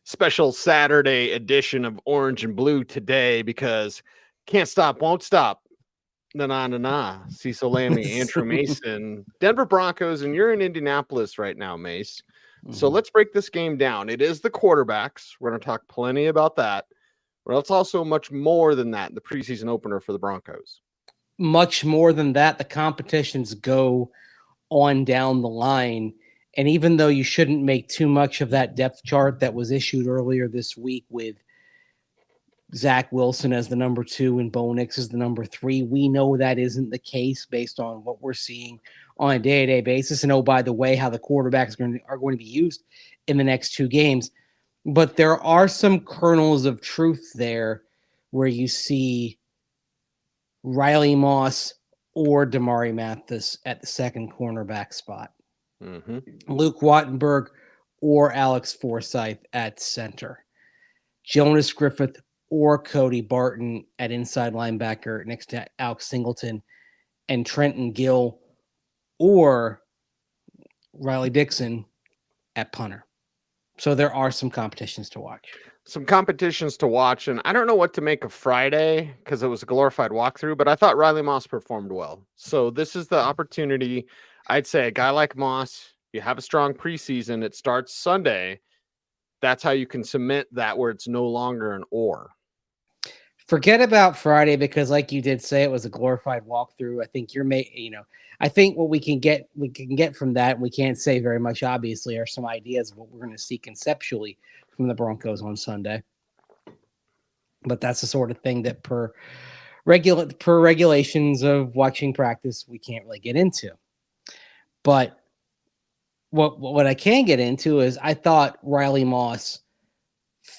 special Saturday edition of Orange and Blue today because can't stop, won't stop. Na. Cecil, Lammey, Andrew Mason, Denver Broncos, and you're in Indianapolis right now, Mace. So let's break this game down. It is the quarterbacks. We're going to talk plenty about that. But it's also much more than that, the preseason opener for the Broncos. Much more than that. The competitions go on down the line. And even though you shouldn't make too much of that depth chart that was issued earlier this week with Zach Wilson as the number 2 and Bo Nix as the number 3, we know that isn't the case based on what we're seeing on a day-to-day basis. And, oh, by the way, how the quarterbacks are going to be used in the next 2 games. But there are some kernels of truth there where you see Riley Moss or Damari Mathis at the second cornerback spot. Luke Wattenberg or Alex Forsythe at center. Jonas Griffith or Cody Barton at inside linebacker next to Alex Singleton, and Trenton Gill or Riley Dixon at punter. So there are some competitions to watch. And I don't know what to make of Friday because it was a glorified walkthrough, but I thought Riley Moss performed well. So this is the opportunity. I'd say a guy like Moss, you have a strong preseason, it starts Sunday. That's how you can cement that where it's no longer an or. Forget about Friday because, like you did say, it was a glorified walkthrough. I think I think what we can get from that, and we can't say very much, obviously, are some ideas of what we're going to see conceptually from the Broncos on Sunday. But that's the sort of thing that per regulations of watching practice, we can't really get into. But what I can get into is I thought Riley Moss,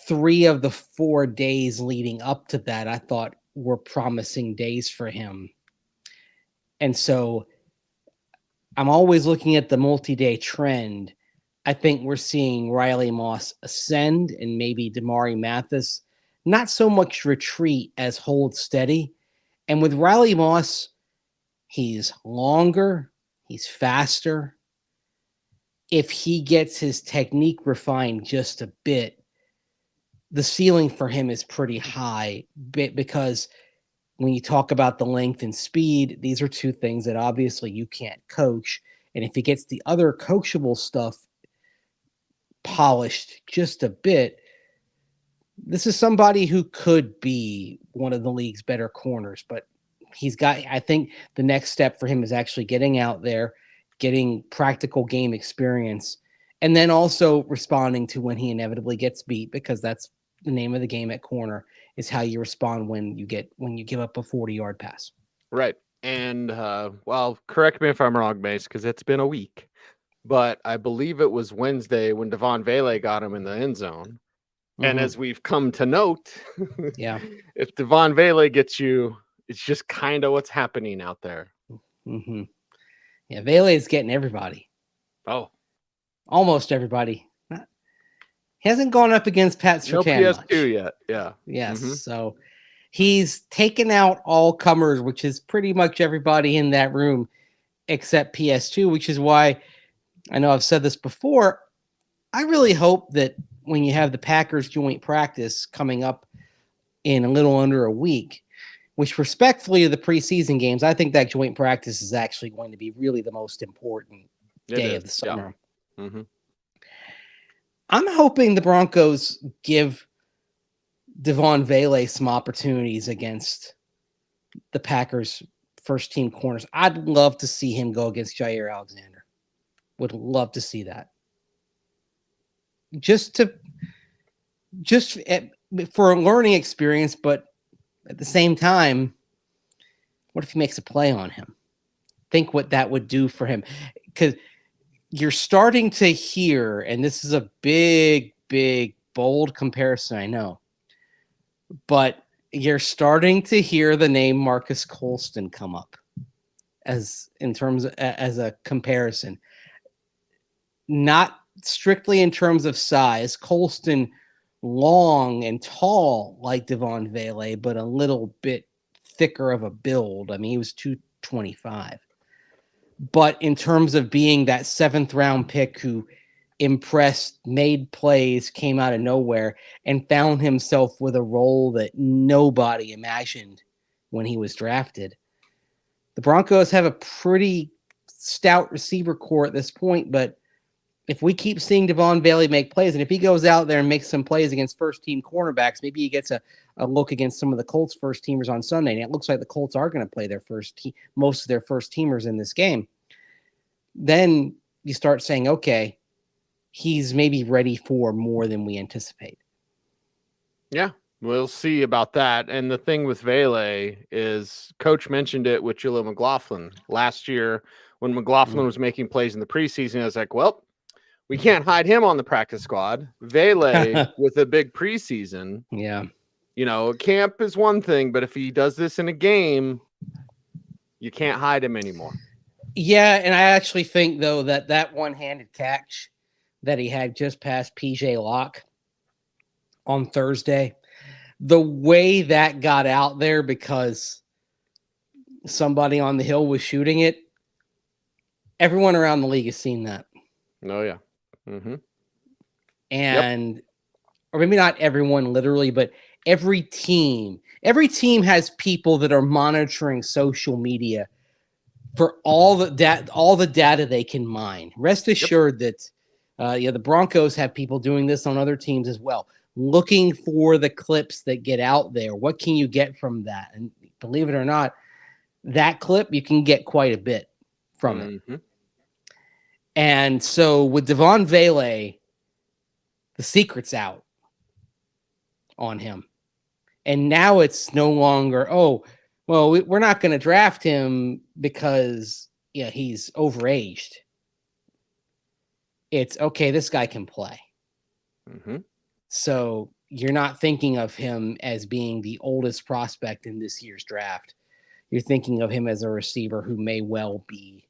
3 of the 4 days leading up to that, I thought were promising days for him. And so I'm always looking at the multi-day trend. I think we're seeing Riley Moss ascend and maybe Damari Mathis, not so much retreat as hold steady. And with Riley Moss, he's longer, he's faster. If he gets his technique refined just a bit, the ceiling for him is pretty high because when you talk about the length and speed, these are 2 things that obviously you can't coach. And if he gets the other coachable stuff polished just a bit, this is somebody who could be one of the league's better corners. But I think the next step for him is actually getting out there, getting practical game experience, and then also responding to when he inevitably gets beat, because that's the name of the game at corner, is how you respond when you give up a 40-yard pass. Right. And, correct me if I'm wrong, Mace, because it's been a week. But I believe it was Wednesday when Devon V got him in the end zone. And as we've come to note, if Devon V gets you, it's just kind of what's happening out there. Yeah, Vele is getting everybody. Oh. Almost everybody. He hasn't gone up against Pat Surtain no PS2 yet. Yeah. Yes. So he's taken out all comers, which is pretty much everybody in that room except PS2, which is why I know I've said this before. I really hope that when you have the Packers joint practice coming up in a little under a week, which respectfully to the preseason games, I think that joint practice is actually going to be really the most important day of the summer. Yeah. I'm hoping the Broncos give Devon Vele some opportunities against the Packers' first-team corners. I'd love to see him go against Jair Alexander. Would love to see that. Just for a learning experience, but at the same time, what if he makes a play on him? Think what that would do for him. Because you're starting to hear, and this is a big, bold comparison, I know, but you're starting to hear the name Marcus Colston come up as a comparison. Not strictly in terms of size. Colston long and tall like Devon Vele, but a little bit thicker of a build. I mean, he was 225. But in terms of being that 7th round pick who impressed, made plays, came out of nowhere, and found himself with a role that nobody imagined when he was drafted. The Broncos have a pretty stout receiver core at this point, but if we keep seeing Devon V make plays, and if he goes out there and makes some plays against first-team cornerbacks, maybe he gets a look against some of the Colts first-teamers on Sunday, and it looks like the Colts are going to play their most of their first-teamers in this game. Then you start saying, okay, he's maybe ready for more than we anticipate. Yeah, we'll see about that. And the thing with Vele is Coach mentioned it with Jaleel McLaughlin last year when McLaughlin was making plays in the preseason. I was like, well, we can't hide him on the practice squad. Vele with a big preseason. Yeah. Camp is one thing, but if he does this in a game, you can't hide him anymore. Yeah, and I actually think, though, that one-handed catch that he had just past PJ Locke on Thursday, the way that got out there because somebody on the hill was shooting it, everyone around the league has seen that. Oh, yeah. Mm-hmm. And or maybe not everyone literally, but every team has people that are monitoring social media for all the data they can mine. Rest assured that the Broncos have people doing this on other teams as well, looking for the clips that get out there. What can you get from that? And believe it or not, that clip, you can get quite a bit from it. And so with Devon Vele, the secret's out on him. And now it's no longer, we're not going to draft him because he's overaged. It's, okay, this guy can play. Mm-hmm. So you're not thinking of him as being the oldest prospect in this year's draft. You're thinking of him as a receiver who may well be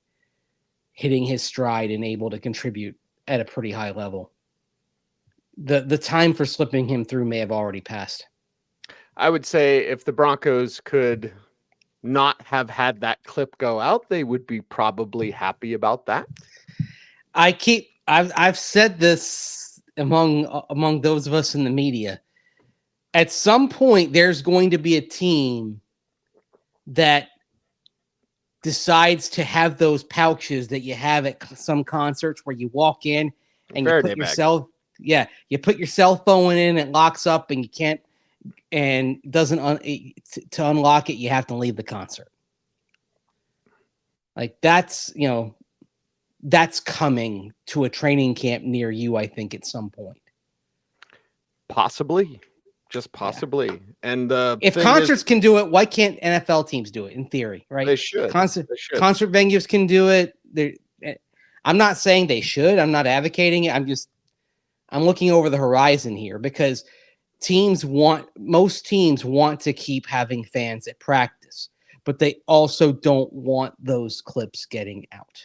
hitting his stride and able to contribute at a pretty high level. The time for slipping him through may have already passed. I would say if the Broncos could not have had that clip go out, they would be probably happy about that. I've said this among those of us in the media. At some point, there's going to be a team that decides to have those pouches that you have at some concerts where you walk in and you put your cell phone in, it locks up and you can't, and doesn't to unlock it, you have to leave the concert. Like that's coming to a training camp near you, I think, at some point. Possibly. Just possibly. Yeah. And if concerts can do it, why can't NFL teams do it in theory, right? They should. Concert venues can do it. I'm not saying they should. I'm not advocating it. I'm looking over the horizon here because most teams want to keep having fans at practice, but they also don't want those clips getting out.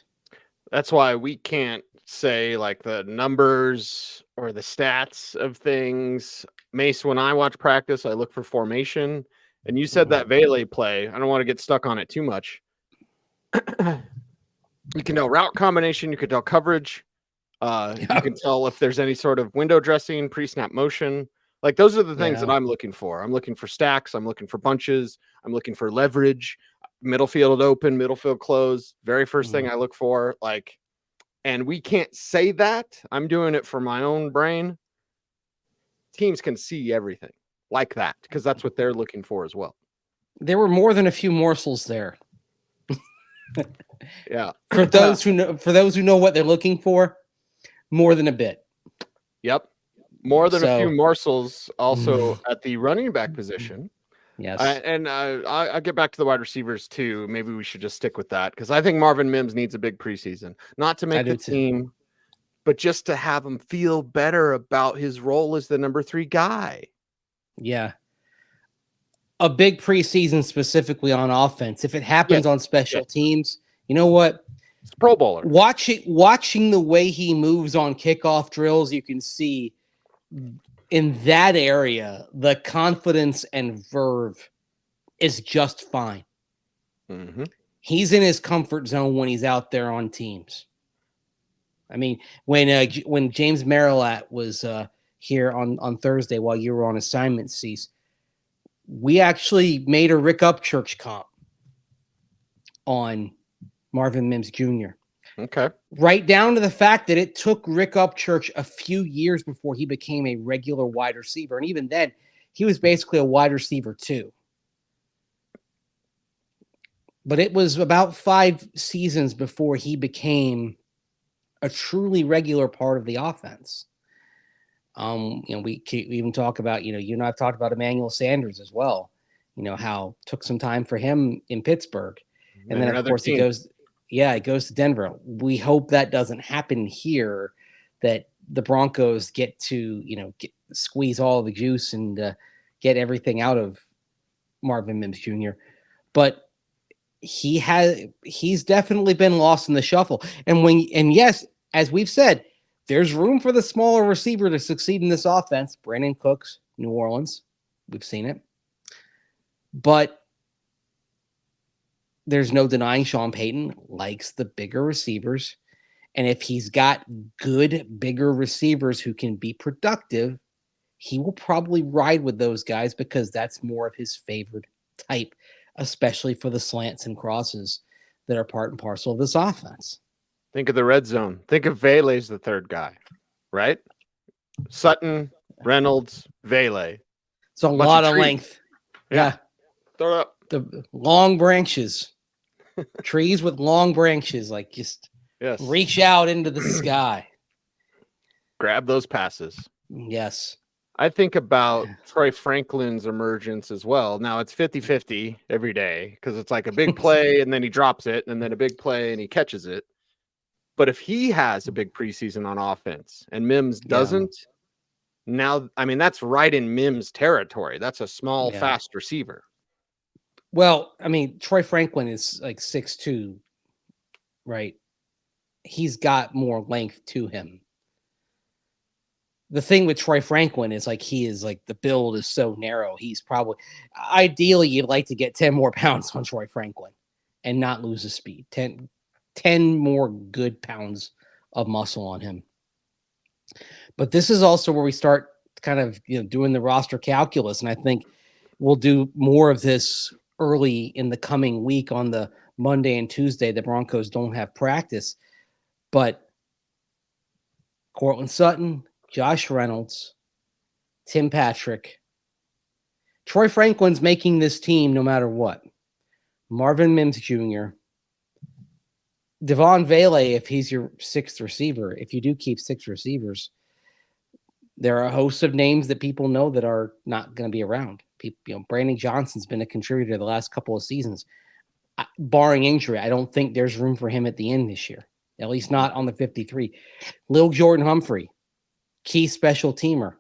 That's why we can't say like the numbers or the stats of things. Mace, when I watch practice, I look for formation. And you said that Vele play. I don't want to get stuck on it too much. You can tell route combination. You can tell coverage. You can tell if there's any sort of window dressing, pre-snap motion. Like those are the things that I'm looking for. I'm looking for stacks. I'm looking for bunches. I'm looking for leverage. Middle field open, middle field closed. Very first thing I look for. And we can't say that. I'm doing it for my own brain. Teams can see everything like that because that's what they're looking for as well. There were more than a few morsels there. Yeah. For those who know what they're looking for, more than a bit. Yep. More than a few morsels also at the running back position. Yes. I'll get back to the wide receivers too. Maybe we should just stick with that because I think Marvin Mims needs a big preseason. Not to make the team, but just to have him feel better about his role as the number 3 guy. Yeah. A big preseason specifically on offense. If it happens on special teams, you know what? It's a Pro Bowler. Watching the way he moves on kickoff drills, you can see in that area, the confidence and verve is just fine. Mm-hmm. He's in his comfort zone when he's out there on teams. I mean, when James Marilat was here on Thursday while you were on assignment, Cease, we actually made a Rick Upchurch comp on Marvin Mims Jr. Okay. Right down to the fact that it took Rick Upchurch a few years before he became a regular wide receiver. And even then, he was basically a wide receiver too. But it was about 5 seasons before he became a truly regular part of the offense. We even talk about, you and I've talked about Emmanuel Sanders as well, how it took some time for him in Pittsburgh. And then, of course, it goes to Denver. We hope that doesn't happen here, that the Broncos get to, squeeze all the juice and get everything out of Marvin Mims Jr. But he's definitely been lost in the shuffle. And yes, as we've said, there's room for the smaller receiver to succeed in this offense. Brandon Cooks, New Orleans, we've seen it. But there's no denying Sean Payton likes the bigger receivers. And if he's got good, bigger receivers who can be productive, he will probably ride with those guys because that's more of his favored type, especially for the slants and crosses that are part and parcel of this offense. Think of the red zone. Think of Vele's the third guy, right? Sutton, Reynolds, Vele. It's a lot of length. Yeah. Throw it up. The long branches. Trees with long branches, like just reach out into the sky. Grab those passes. Yes. I think about Troy Franklin's emergence as well. Now it's 50-50 every day because it's like a big play and then he drops it and then a big play and he catches it. But if he has a big preseason on offense and Mims doesn't, now, I mean, that's right in Mims territory. That's a small, fast receiver. Well, I mean, Troy Franklin is like 6'2", right? He's got more length to him. The thing with Troy Franklin is the build is so narrow. He's probably, ideally, you'd like to get 10 more pounds on Troy Franklin and not lose his speed. 10 more good pounds of muscle on him. But this is also where we start kind of doing the roster calculus. And I think we'll do more of this early in the coming week on the Monday and Tuesday. The Broncos don't have practice. But Courtland Sutton, Josh Reynolds, Tim Patrick, Troy Franklin's making this team no matter what. Marvin Mims Jr., Devon V, if he's your 6th receiver, if you do keep 6 receivers, there are a host of names that people know that are not going to be around. Brandon Johnson's been a contributor the last couple of seasons. Barring injury, I don't think there's room for him at the end this year, at least not on the 53. Lil Jordan Humphrey, key special teamer,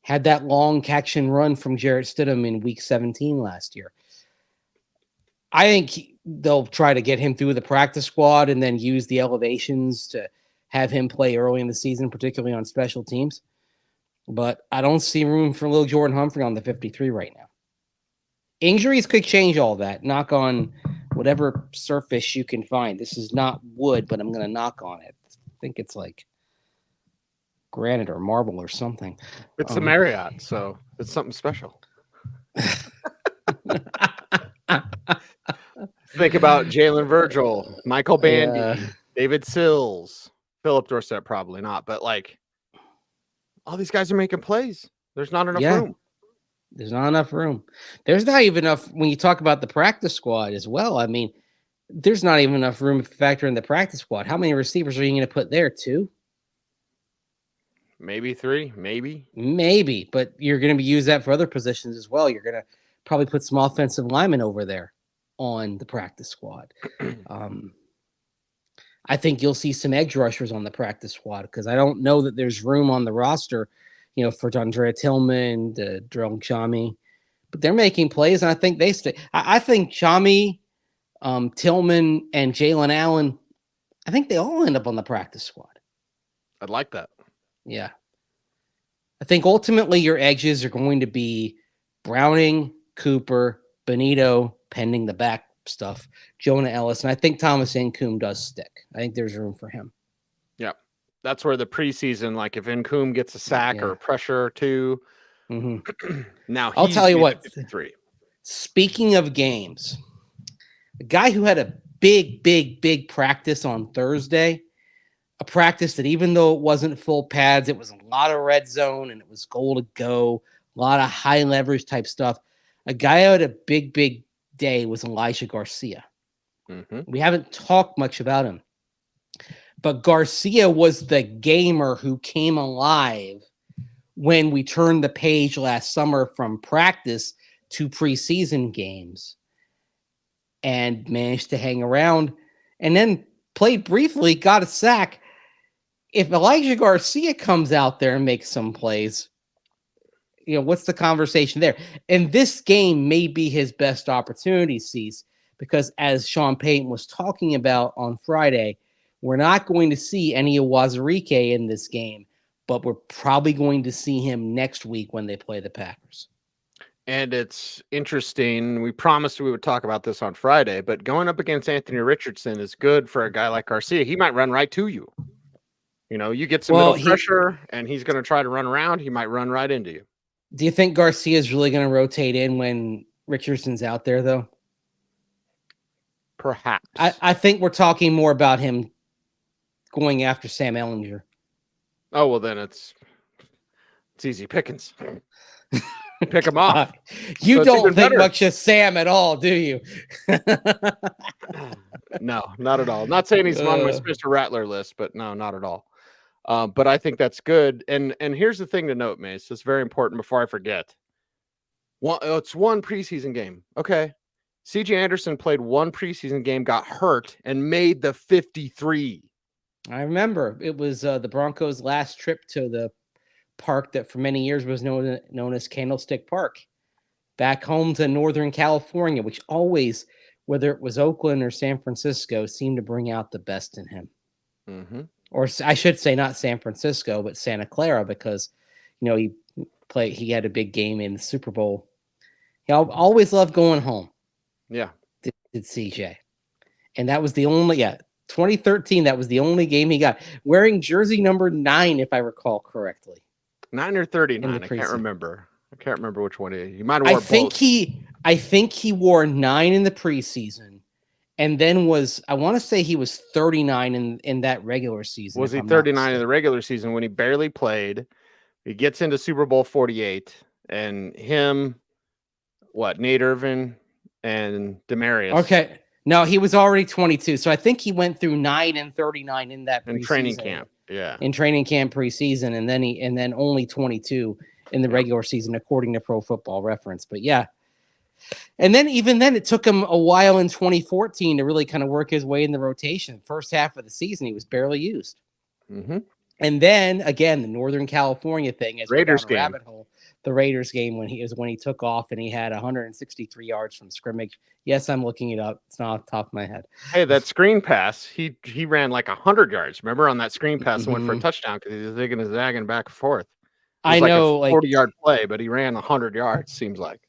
had that long catch and run from Jarrett Stidham in week 17 last year. I think they'll try to get him through the practice squad and then use the elevations to have him play early in the season, particularly on special teams. But I don't see room for Lil Jordan Humphrey on the 53 right now. Injuries could change all that. Knock on whatever surface you can find. This is not wood, but I'm going to knock on it. I think it's like granite or marble or something. It's the Marriott, so it's something special. Think about Jalen Virgil, Michael Bandy, David Sills, Philip Dorsett, probably not, but like all these guys are making plays. There's not enough room. There's not enough room. There's not even enough when you talk about the practice squad as well. I mean, there's not even enough room to factor in the practice squad. How many receivers are you going to put there? 2? Maybe 3, maybe. Maybe, but you're going to be use that for other positions as well. You're going to probably put some offensive linemen over there on the practice squad. I think you'll see some edge rushers on the practice squad because I don't know that there's room on the roster, for Andrea Tillman, Drell Chami, but they're making plays, and I think they stay. I think Chami, Tillman, and Jalen Allen, I think they all end up on the practice squad. I'd like that. Yeah. I think ultimately your edges are going to be Browning, Cooper, Benito, pending the back stuff, Jonah Ellis, and I think Thomas Incoom does stick. I think there's room for him. Yeah. That's where the preseason, like if Nkum gets a sack or a pressure or two, now I'll tell you what. 53. Speaking of games, a guy who had a big practice on Thursday, a practice that even though it wasn't full pads, it was a lot of red zone and it was goal to go, a lot of high leverage type stuff. A guy who had a big day was Elijah Garcia. We haven't talked much about him, but Garcia was the gamer who came alive when we turned the page last summer from practice to preseason games and managed to hang around and then played briefly, got a sack. If Elijah Garcia comes out there and makes some plays, what's the conversation there? And this game may be his best opportunity, Cease, because as Sean Payton was talking about on Friday, we're not going to see any Wazirike in this game, but we're probably going to see him next week when they play the Packers. And it's interesting. We promised we would talk about this on Friday, but going up against Anthony Richardson is good for a guy like Garcia. He might run right to you. You get some middle pressure, and he's going to try to run around. He might run right into you. Do you think Garcia is really going to rotate in when Richardson's out there, though? Perhaps. I think we're talking more about him going after Sam Ehlinger. Oh, well, then it's easy pickings. Pick him off. You don't think much of Sam at all, do you? No, not at all. Not saying he's on my Mr. Rattler list, but no, not at all. But I think that's good. And here's the thing to note, Mace. It's very important before I forget. It's one preseason game. Okay. C.J. Anderson played one preseason game, got hurt, and made the 53. I remember. It was the Broncos' last trip to the park that for many years was known as Candlestick Park, back home to Northern California, which always, whether it was Oakland or San Francisco, seemed to bring out the best in him. Or I should say not San Francisco, but Santa Clara, because, he had a big game in the Super Bowl. He always loved going home. Yeah. Did CJ. And that was the only, 2013, that was the only game he got. Wearing jersey number 9, if I recall correctly. 9 or 39. I can't remember. I can't remember which one he might have worn both. I think he wore 9 in the preseason, and then I want to say he was 39 in that regular season. Was he 39 in the regular season when he barely played? He gets into Super Bowl 48, and him, Nate Irvin and Demarius. Okay. No, he was already 22. So I think he went through 9 and 39 in that preseason. In training camp. Yeah. In training camp preseason, and then only 22 in the regular season, according to Pro Football Reference. But yeah. And then even then, it took him a while in 2014 to really kind of work his way in the rotation. First half of the season, he was barely used. And then again, the Northern California thing, as Raiders game. Rabbit hole, the Raiders game when he took off and he had 163 yards from scrimmage. Yes, I'm looking it up. It's not off the top of my head. Hey, that screen pass, he ran like 100 yards. Remember on that screen pass, went for a touchdown because he was zigging and zagging back and forth. I know, like a 40-yard play, but he ran 100 yards. Seems like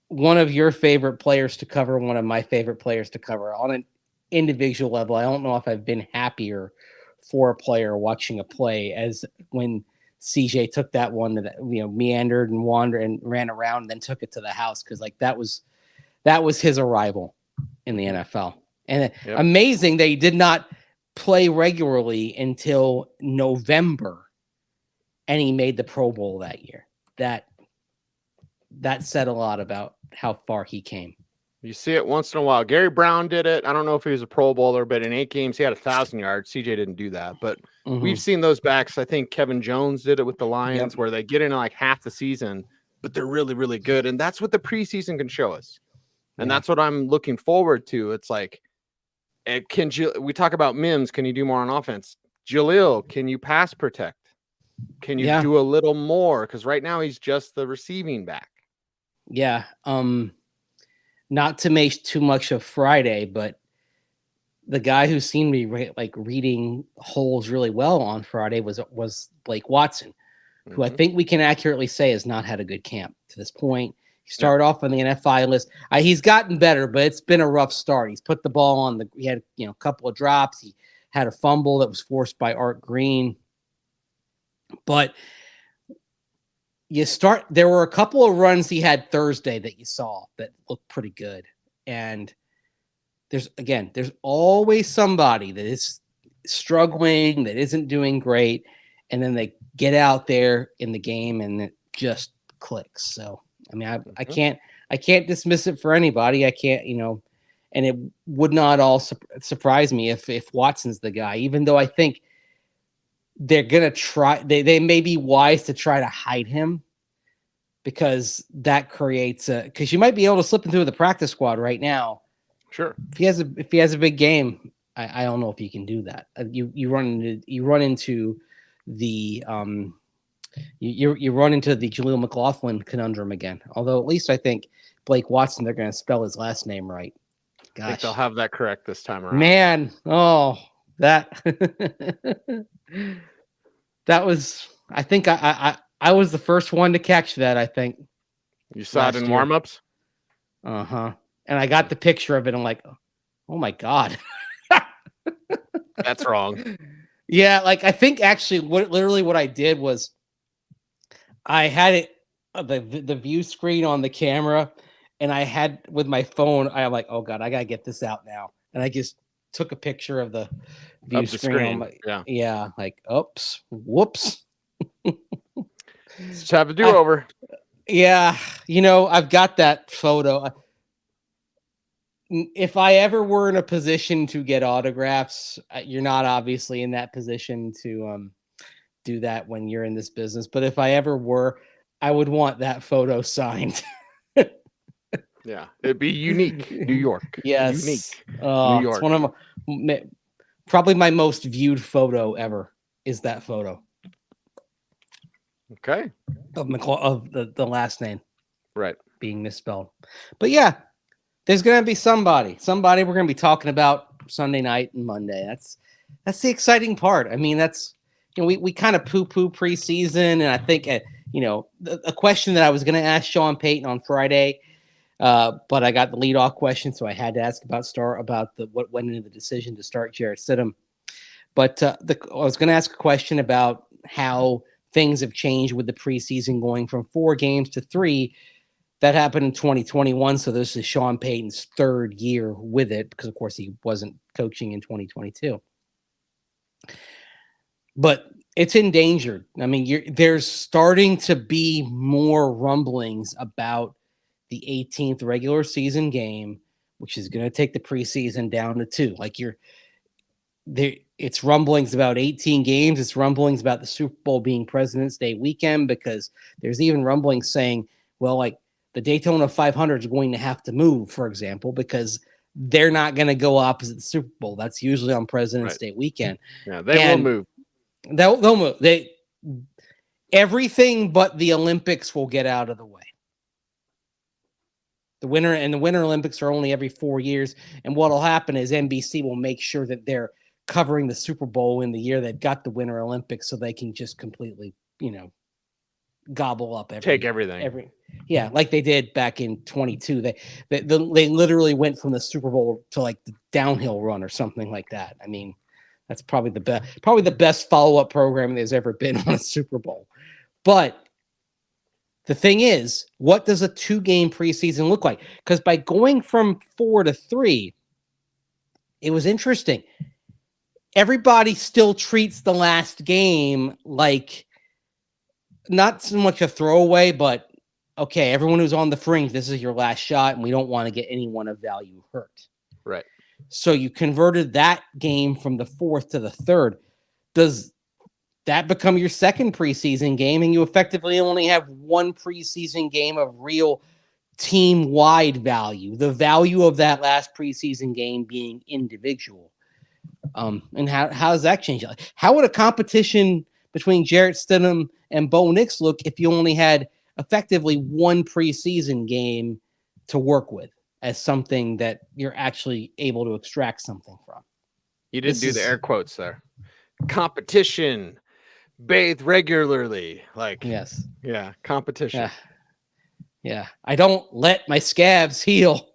one of your favorite players to cover, one of my favorite players to cover on an individual level. I don't know if I've been happier for a player watching a play as when CJ took that one that meandered and wandered and ran around and then took it to the house, because that was his arrival in the NFL. And amazing that he did not play regularly until November and he made the Pro Bowl that year. That said a lot about how far he came. You see it once in a while. Gary Brown did it. I don't know if he was a Pro Bowler, but in 8 games, he had 1,000 yards. CJ didn't do that. But we've seen those backs. I think Kevin Jones did it with the Lions, where they get into like half the season, but they're really, really good. And that's what the preseason can show us. And that's what I'm looking forward to. It's like, we talk about Mims. Can you do more on offense? Jaleel, can you pass protect? Can you do a little more? Because right now he's just the receiving back. Yeah. Not to make too much of Friday, but the guy who seemed to be reading holes really well on Friday was Blake Watson, who I think we can accurately say has not had a good camp to this point. He started off on the NFI list. He's gotten better, but it's been a rough start. He's put the ball on he had a couple of drops. He had a fumble that was forced by Art Green. But there were a couple of runs he had Thursday that you saw that looked pretty good. And there's always somebody that is struggling, that isn't doing great. And then they get out there in the game and it just clicks. So, I mean, I can't dismiss it for anybody. I can't, and it would not all surprise me if Watson's the guy, even though I think they're going to try, they may be wise to try to hide him, because that creates because you might be able to slip into the practice squad right now. Sure. If he has a big game, I don't know if you can do that. You run into the you run into the Jaleel McLaughlin conundrum again. Although at least I think Blake Watson, they're going to spell his last name right. Gosh, I think they'll have that correct this time around. Man, that that was. I think I was the first one to catch that. I think you saw it in warmups. And I got the picture of it. I'm like, oh my God. That's wrong. Yeah, like I think actually what I did was I had it the view screen on the camera, and I had with my phone. I'm like, oh God, I gotta get this out now. And I just took a picture of the view screen. On my, like, oops, whoops. Just have a do-over. I've got that photo. If I ever were in a position to get autographs, you're not obviously in that position to do that when you're in this business. But if I ever were, I would want that photo signed. Yeah, it'd be unique. New York. Yes. Unique. New York. It's one of probably my most viewed photo ever is that photo. Okay. Of the last name. Right. Being misspelled. But yeah, there's going to be somebody we're going to be talking about Sunday night and Monday. That's the exciting part. I mean, that's, we kind of poo-poo preseason. And I think, a question that I was going to ask Sean Payton on Friday, but I got the leadoff question, so I had to ask about what went into the decision to start Jarrett Stidham. But I was going to ask a question about how things have changed with the preseason going from 4 games to 3. That happened in 2021, so this is Sean Payton's 3rd year with it, because, of course, he wasn't coaching in 2022. But it's endangered. I mean, there's starting to be more rumblings about the 18th regular season game, which is going to take the preseason down to 2. Like, it's rumblings about 18 games. It's rumblings about the Super Bowl being President's Day weekend, because there's even rumblings saying, well, like, the Daytona 500 is going to have to move, for example, because they're not going to go opposite the Super Bowl. That's usually on President's Day weekend. Yeah, they will move. They'll move. Everything but the Olympics will get out of the way. The Winter Olympics are only every 4 years, and what'll happen is NBC will make sure that they're covering the Super Bowl in the year they've got the Winter Olympics, so they can just completely, gobble up take everything. Like they did back in 22. They literally went from the Super Bowl to like the downhill run or something like that. I mean, that's probably the best follow-up program there's ever been on a Super Bowl. But the thing is, what does a 2-game preseason look like? Because by going from 4 to 3, it was interesting. Everybody still treats the last game like not so much a throwaway, but okay, everyone who's on the fringe, this is your last shot, and we don't want to get anyone of value hurt. Right. So you converted that game from the 4th to the 3rd. Does that become your 2nd preseason game, and you effectively only have 1 preseason game of real team-wide value, the value of that last preseason game being individual? And how does that change? How would a competition between Jarrett Stidham and Bo Nix look if you only had effectively 1 preseason game to work with as something that you're actually able to extract something from? You didn't do the air quotes there. Competition, bathe regularly. Like, yes. Yeah, competition. Yeah. I don't let my scabs heal.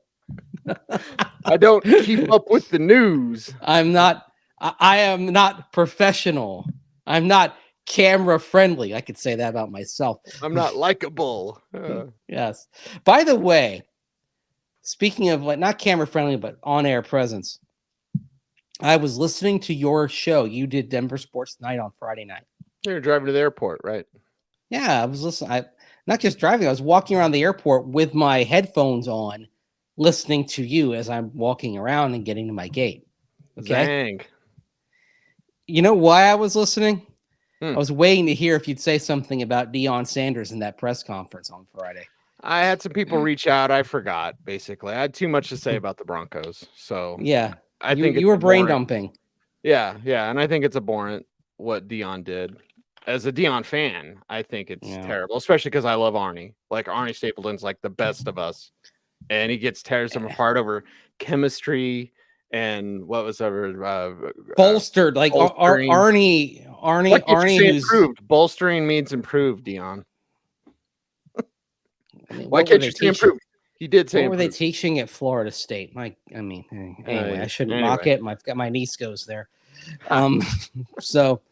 I don't keep up with the news. I am not professional. I'm not camera friendly. I could say that about myself. I'm not likable. Yes. By the way, speaking of not camera friendly, but on air presence, I was listening to your show. You did Denver Sports Night on Friday night. You're driving to the airport, right? Yeah, I was listening. I not just driving. I was walking around the airport with my headphones on, listening to you as I'm walking around and getting to my gate. Okay. Zang. You know why I was listening? Hmm. I was waiting to hear if you'd say something about Deion Sanders in that press conference on Friday. I had some people reach out. I forgot, basically. I had too much to say about the Broncos. So Yeah. I think you were brain dumping. Yeah. And I think it's abhorrent what Deion did. As a Deion fan, I think it's terrible, especially because I love Arnie. Like, Arnie Stapleton's like the best of us. And he tears them apart over chemistry and what was ever bolstered, like bolstering. Arnie who's improved. Bolstering means improved, Deion. I mean, why can't you say improved? He did say what were they improved. teaching at Florida State? Anyway, I shouldn't mock it. My niece goes there. So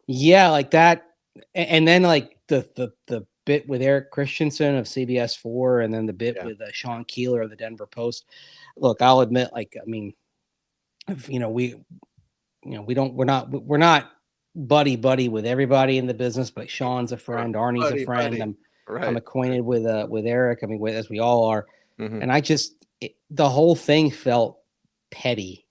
yeah, like that. And then like the bit with Eric Christensen of CBS 4, and then the bit with Sean Keeler of the Denver Post. Look, I'll admit, we're not buddy with everybody in the business, but Sean's a friend, Arnie's a friend. I'm acquainted with Eric. I mean, as we all are. Mm-hmm. And the whole thing felt petty.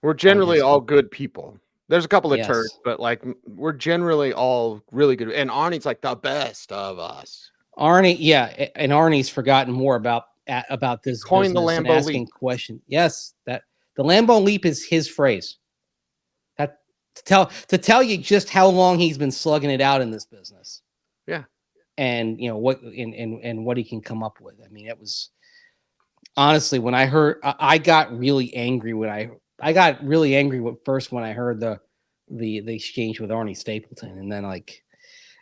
We're generally all good people. There's a couple of turds, but like we're generally all really good. And Arnie's like the best of us. Arnie, yeah, and Arnie's forgotten more about this coined the business Lambeau and asking leap. questions. Yes, that the Lambeau leap is his phrase. That to tell you just how long he's been slugging it out in this business. Yeah, and what what he can come up with. I mean, it was honestly when I heard, I got really angry when I got really angry first when I heard the exchange with Arnie Stapleton, and then like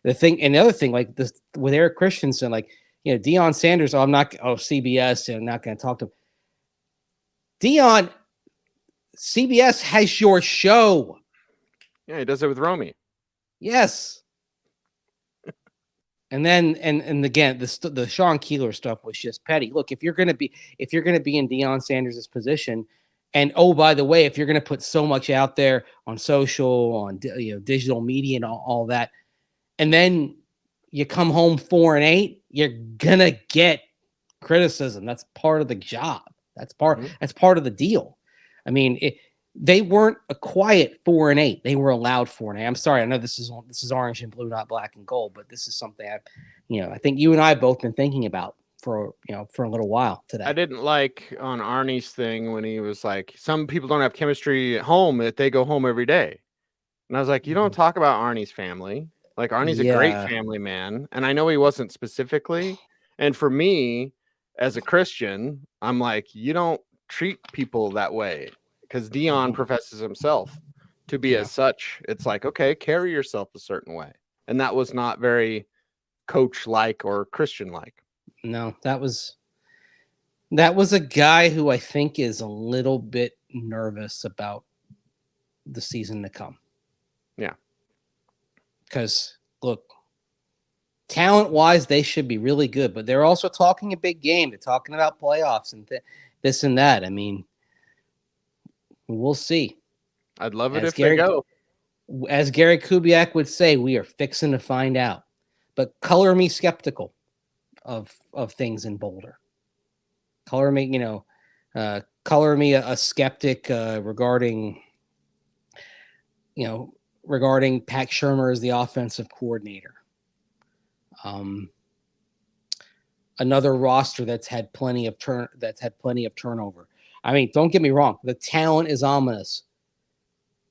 the other thing like this with Eric Christensen, like Deion Sanders. CBS, I'm not going to talk to him. Deion, CBS has your show. Yeah, he does it with Romy. Yes. And then and again, the Sean Keeler stuff was just petty. Look, if you're gonna be in Deion Sanders' position, and oh by the way, if you're gonna put so much out there on social, on digital media and all that, and then you come home 4-8, you're gonna get criticism. That's part of the job. That's part of the deal. I mean, they weren't a quiet 4-8. They were allowed 4-8. I'm sorry. I know this is orange and blue, not black and gold, but this is something I think you and I both been thinking about for a little while today. I didn't like on Arnie's thing when he was like, some people don't have chemistry at home if they go home every day. And I was like, you don't talk about Arnie's family. Like, Arnie's a great family man. And I know he wasn't specifically. And for me, as a Christian, I'm like, you don't treat people that way. Because Deion professes himself to be as such. It's like, okay, carry yourself a certain way. And that was not very coach-like or Christian-like. No, that was a guy who I think is a little bit nervous about the season to come. Yeah. Because, look, talent-wise, they should be really good. But they're also talking a big game. They're talking about playoffs and this and that. I mean, we'll see. I'd love it if they go. As Gary Kubiak would say, we are fixing to find out. But color me skeptical of things in Boulder. Color me a skeptic regarding Pat Shurmur as the offensive coordinator. Another roster that's had plenty of turnover. I mean, don't get me wrong. The talent is ominous.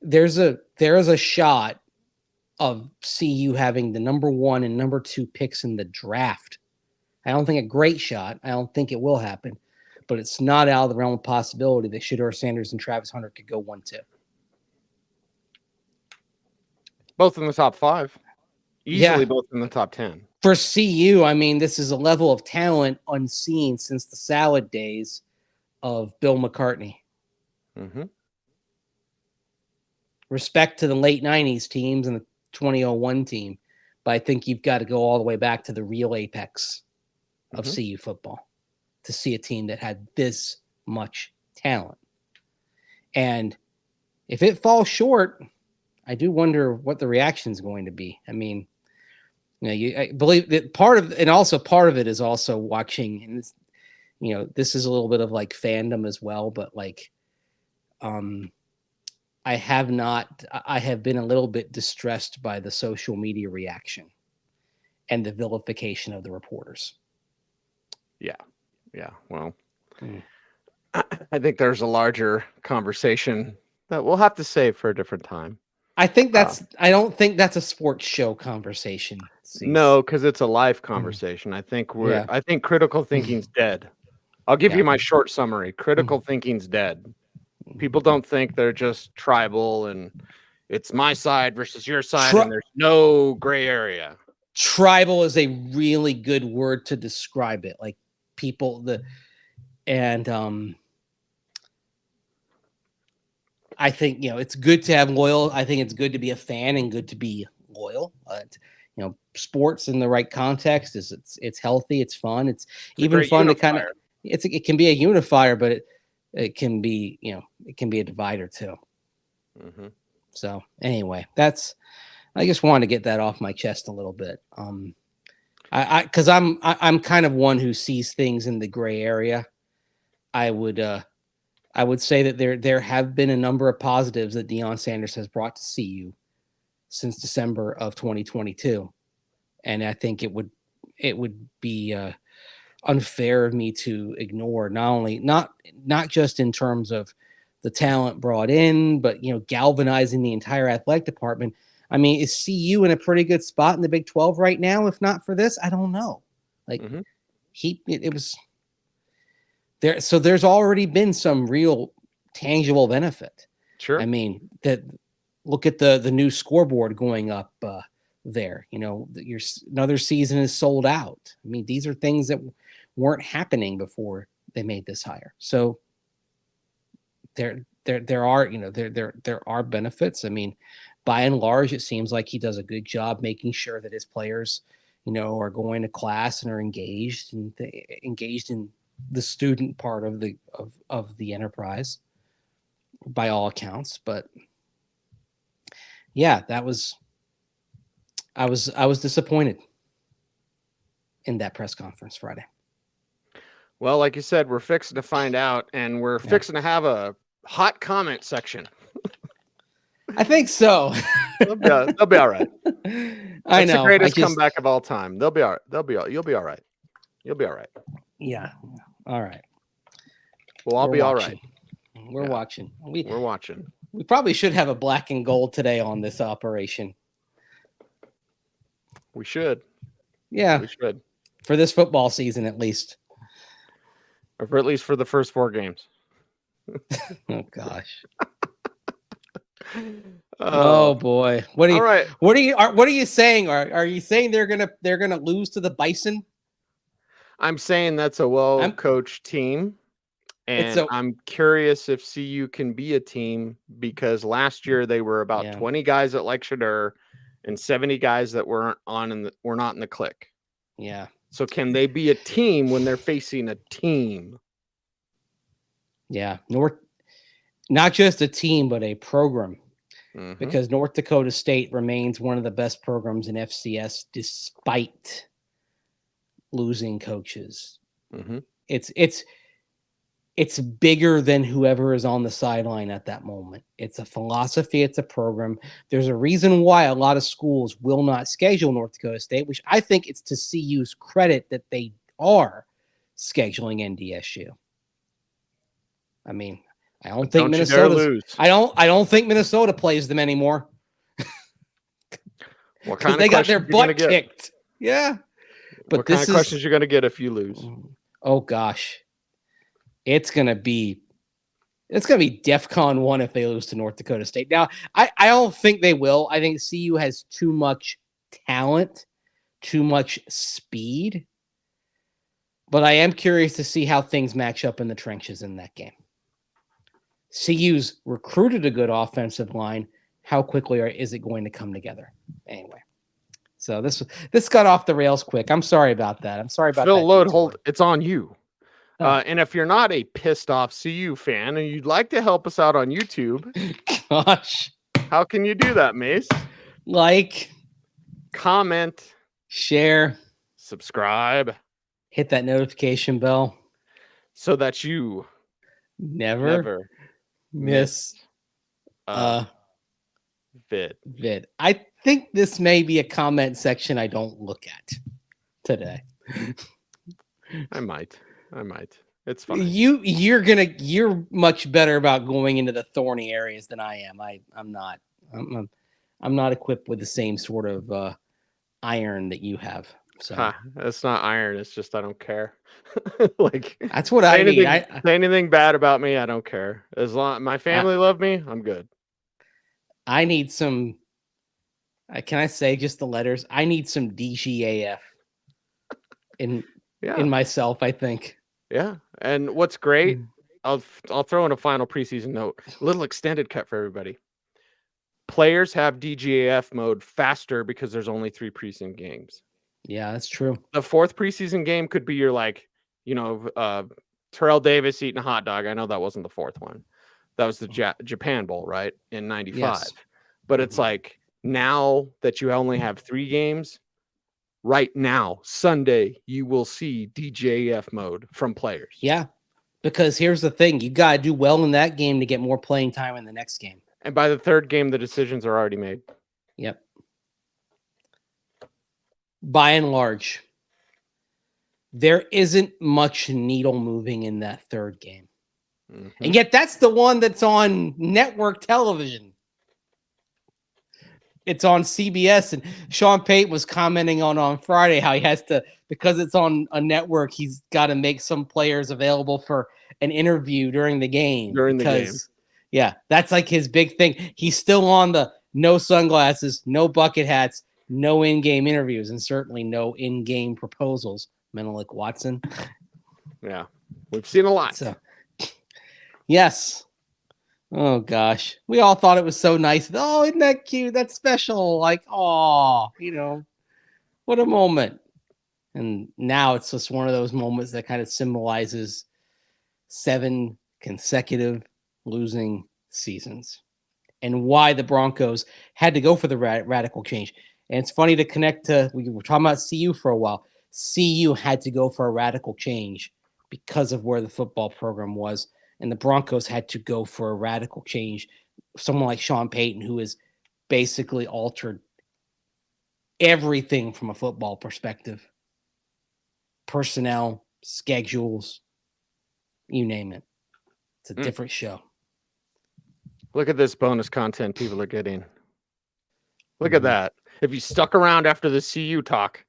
There is a shot of CU having the number 1 and number 2 picks in the draft. I don't think a great shot. I don't think it will happen, but it's not out of the realm of possibility that Shedeur Sanders and Travis Hunter could go 1-2. Both in the top 5. Easily both in the top 10. For CU, I mean, this is a level of talent unseen since the salad days of Bill McCartney. Mm-hmm. respect to the late 90s teams and the 2001 team, but I think you've got to go all the way back to the real apex of CU football to see a team that had this much talent. And if it falls short, I do wonder what the reaction is going to be. I mean, I believe that part of it is also watching, and it's, this is a little bit of like fandom as well, but like, I have been a little bit distressed by the social media reaction and the vilification of the reporters. Yeah. Well, I think there's a larger conversation that we'll have to save for a different time. I don't think that's a sports show conversation. No, because it's a life conversation. I think critical thinking's dead. I'll give you my short summary. Critical thinking's dead. People don't think they're just tribal and it's my side versus your side and there's no gray area. Tribal is a really good word to describe it. Like people, I think, it's good to have loyal. I think it's good to be a fan and good to be loyal. Sports in the right context it's healthy. It's fun. It's even fun to kind of, it can be a unifier, but it can be, it can be a divider too. So anyway, I just wanted to get that off my chest a little bit. Cause I'm kind of one who sees things in the gray area. I would say that there have been a number of positives that Deion Sanders has brought to CU since December of 2022. And I think it would be unfair of me to ignore not just in terms of the talent brought in, but galvanizing the entire athletic department. I mean, is CU in a pretty good spot in the Big 12 right now? If not for this, I don't know. Like it was there. So there's already been some real tangible benefit. Sure. I mean, look at the new scoreboard going up there. Another season is sold out. I mean, these are things that weren't happening before they made this hire. So there are benefits. I mean, by and large, it seems like he does a good job making sure that his players, are going to class and are engaged in the student part of the enterprise by all accounts. But yeah, I was disappointed in that press conference Friday. Well, like you said, we're fixing to find out, and we're fixing to have a hot comment section. I think so. They'll be all right. I know. The greatest comeback of all time. They'll be all right. You'll be all right. You'll be all right. Yeah. All right. Well, I'll be all right. We're watching. We're watching. We probably should have a black and gold today on this operation. We should. Yeah. We should. For this football season, at least. Or at least for the first 4 games. Oh gosh. Oh boy. What are you saying? Are you saying they're gonna lose to the Bison? I'm saying that's a well-coached team. And I'm curious if CU can be a team, because last year they were about 20 guys at Lake Shadur and 70 guys that were not in the clique. Yeah. So can they be a team when they're facing a team? Yeah. Not just a team, but a program. Because North Dakota State remains one of the best programs in FCS despite losing coaches. It's bigger than whoever is on the sideline at that moment. It's a philosophy. It's a program. There's a reason why a lot of schools will not schedule North Dakota State, which I think it's to CU's credit that they are scheduling NDSU. I mean, I don't think I don't think Minnesota plays them anymore. Because they got their butt kicked. Yeah. But what kind of questions you're going to get if you lose? Oh gosh. It's gonna be DEFCON 1 if they lose to North Dakota State. Now, I don't think they will. I think CU has too much talent, too much speed. But I am curious to see how things match up in the trenches in that game. CU's recruited a good offensive line. how quickly is it going to come together? Anyway, so this got off the rails quick. I'm sorry about that. I'm sorry about Phil that. Load, detour. hold. It's on you. And if you're not a pissed off CU fan and you'd like to help us out on YouTube, Gosh, how can you do that, Mace? like, Comment, share, subscribe, hit that notification bell so that you never miss a vid. I think this may be a comment section I don't look at today. I might. It's fine. You're much better about going into the thorny areas than I am. I'm not. I'm not equipped with the same sort of iron that you have. So it's not iron. It's just I don't care. Like that's what I need. Say anything bad about me, I don't care. As long my family love me, I'm good. I need some. Can I say just the letters? I need some DGAF in myself. I think. Yeah, and what's great, I'll throw in a final preseason note, a little extended cut for everybody. Players have DGAF mode faster because there's only 3 preseason games. Yeah, that's true. The 4th preseason game could be your Terrell Davis eating a hot dog. I know that wasn't the 4th one. That was the Japan Bowl, right? In 95. Yes. But it's like now that you only have 3 games, right now, Sunday, you will see DGAF mode from players. Yeah, because here's the thing. You got to do well in that game to get more playing time in the next game. And by the 3rd game, the decisions are already made. Yep. By and large, there isn't much needle moving in that 3rd game. Mm-hmm. And yet that's the one that's on network television. It's on CBS, and Sean Payton was commenting on Friday how he has to, because it's on a network, he's got to make some players available for an interview during the game. Yeah, that's like his big thing. He's still on the no sunglasses, no bucket hats, no in-game interviews, and certainly no in-game proposals. Menelik Watson. Yeah, we've seen a lot. So, yes. Oh, gosh. We all thought it was so nice. Oh, isn't that cute? That's special. Like, oh, what a moment. And now it's just one of those moments that kind of symbolizes 7 consecutive losing seasons and why the Broncos had to go for the radical change. And it's funny to connect to, we were talking about CU for a while. CU had to go for a radical change because of where the football program was. And the Broncos had to go for a radical change. Someone like Sean Payton, who has basically altered everything from a football perspective. Personnel, schedules, you name it. It's a different show. Look at this bonus content people are getting. Look at that. If you stuck around after the CU talk,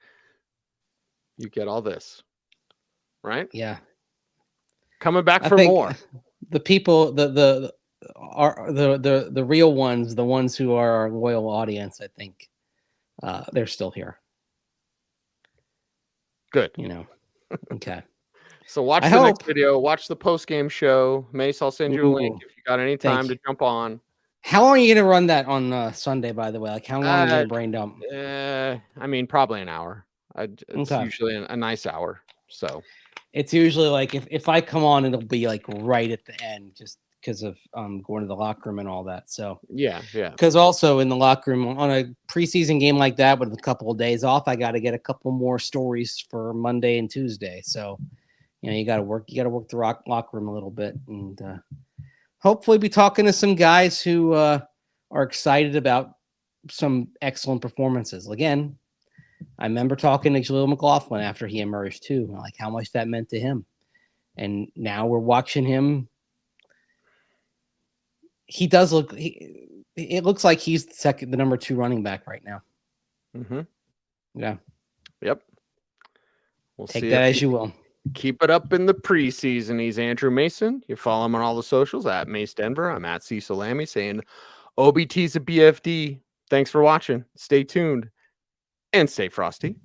you get all this. Right? Yeah. Coming back for more. The people, the real ones, the ones who are our loyal audience, I think, they're still here. Good. Okay. So watch the next video. Watch the post-game show. Mace, I'll send you a link if you got any time to jump on. How long are you going to run that on Sunday, by the way? Like, how long are you going to brain dump? I mean, probably an hour. It's usually a nice hour. So it's usually like if I come on, it'll be like right at the end, just because of going to the locker room and all that. So yeah. Because also in the locker room on a preseason game like that with a couple of days off, I got to get a couple more stories for Monday and Tuesday. So you got to work the locker room a little bit, and hopefully be talking to some guys who are excited about some excellent performances. Again, I remember talking to Jaleel McLaughlin after he emerged too, like how much that meant to him. And now we're watching him. He does look. It looks like he's the number 2 running back right now. Mm-hmm. Yeah. Yep. We'll take that as you will. Keep it up in the preseason. He's Andrew Mason. You follow him on all the socials at Mace Denver. I'm at Cecil Lammey saying OBT's a BFD. Thanks for watching. Stay tuned and stay frosty.